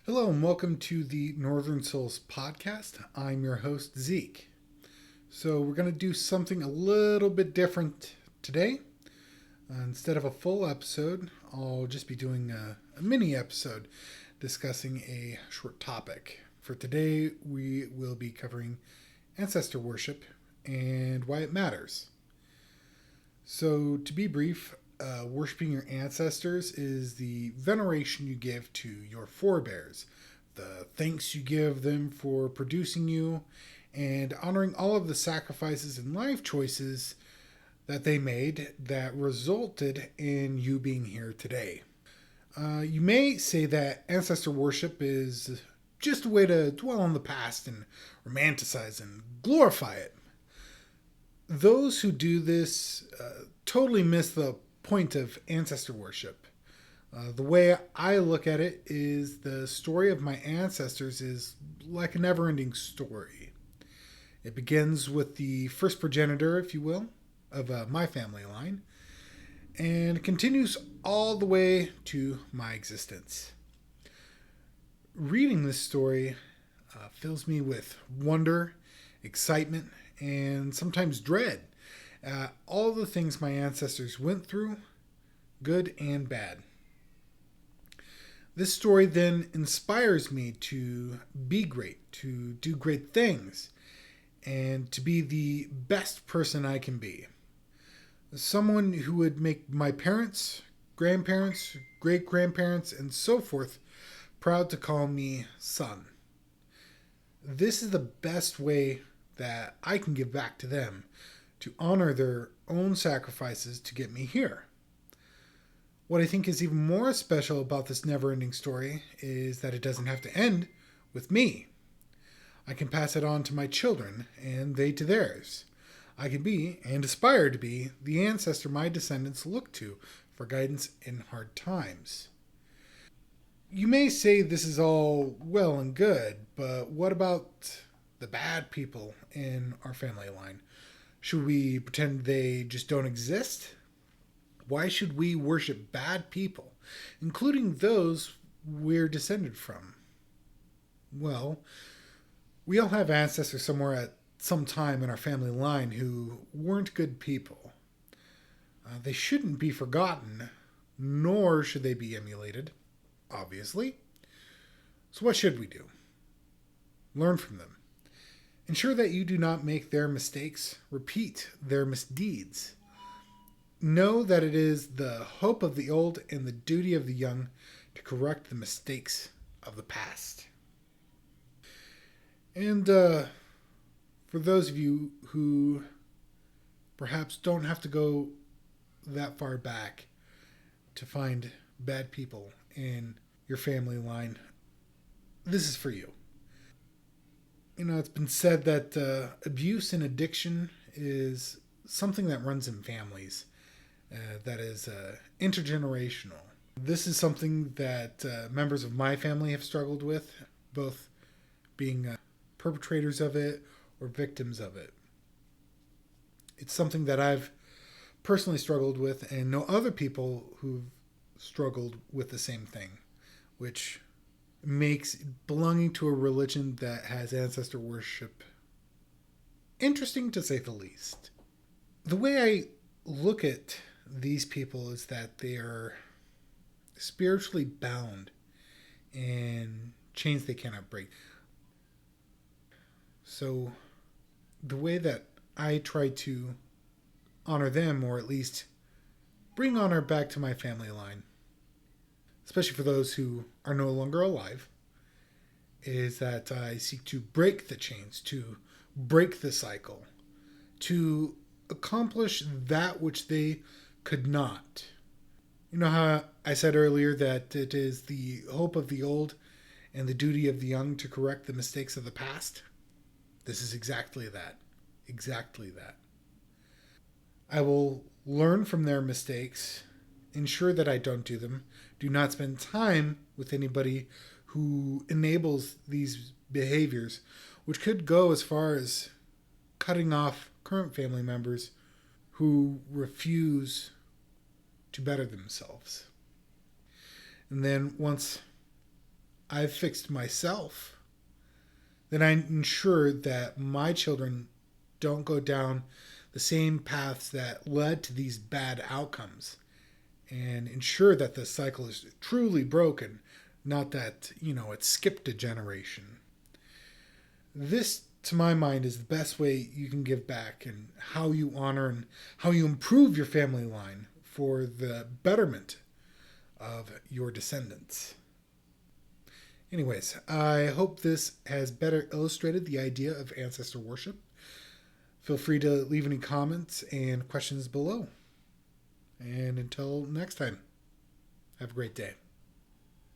Hello and welcome to the Northern Souls podcast. I'm your host, Zeke. So, we're going to do something a little bit different today. Instead of a full episode, I'll just be doing a mini episode discussing a short topic. For today, we will be covering ancestor worship and why it matters. So, to be brief, worshiping your ancestors is the veneration you give to your forebears, the thanks you give them for producing you, and honoring all of the sacrifices and life choices that they made that resulted in you being here today. You may say that ancestor worship is just a way to dwell on the past and romanticize and glorify it. Those who do this totally miss the point of ancestor worship. The way I look at it is the story of my ancestors is like a never ending story. It begins with the first progenitor, if you will, of my family line, and continues all the way to my existence. Reading this story fills me with wonder, excitement, and sometimes dread. All the things my ancestors went through, good and bad. This story then inspires me to be great, to do great things, and to be the best person I can be. Someone who would make my parents, grandparents, great grandparents, and so forth proud to call me son. This is the best way that I can give back to them, to honor their own sacrifices to get me here. What I think is even more special about this never-ending story is that it doesn't have to end with me. I can pass it on to my children, and they to theirs. I can be, and aspire to be, the ancestor my descendants look to for guidance in hard times. You may say this is all well and good, but what about the bad people in our family line? Should we pretend they just don't exist? Why should we worship bad people, including those we're descended from? Well, we all have ancestors somewhere at some time in our family line who weren't good people. They shouldn't be forgotten, nor should they be emulated, obviously. So what should we do? Learn from them. Ensure that you do not make their mistakes, repeat their misdeeds. Know that it is the hope of the old and the duty of the young to correct the mistakes of the past. And for those of you who perhaps don't have to go that far back to find bad people in your family line, this is for you. You know, it's been said that abuse and addiction is something that runs in families, that is intergenerational. This is something that members of my family have struggled with, both being perpetrators of it or victims of it. It's something that I've personally struggled with and know other people who've struggled with the same thing, which makes belonging to a religion that has ancestor worship interesting, to say the least. The way I look at these people is that they are spiritually bound in chains they cannot break. So the way that I try to honor them, or at least bring honor back to my family line, especially for those who are no longer alive, is that I seek to break the chains, to break the cycle, to accomplish that which they could not. You know how I said earlier that it is the hope of the old and the duty of the young to correct the mistakes of the past? This is exactly that. Exactly that. I will learn from their mistakes, ensure that I don't do them, do not spend time with anybody who enables these behaviors, which could go as far as cutting off current family members who refuse to better themselves. And then once I've fixed myself, then I ensure that my children don't go down the same paths that led to these bad outcomes, and ensure that the cycle is truly broken, not that, it skipped a generation. This, to my mind, is the best way you can give back, and how you honor and how you improve your family line for the betterment of your descendants. Anyways, I hope this has better illustrated the idea of ancestor worship. Feel free to leave any comments and questions below. And until next time, have a great day.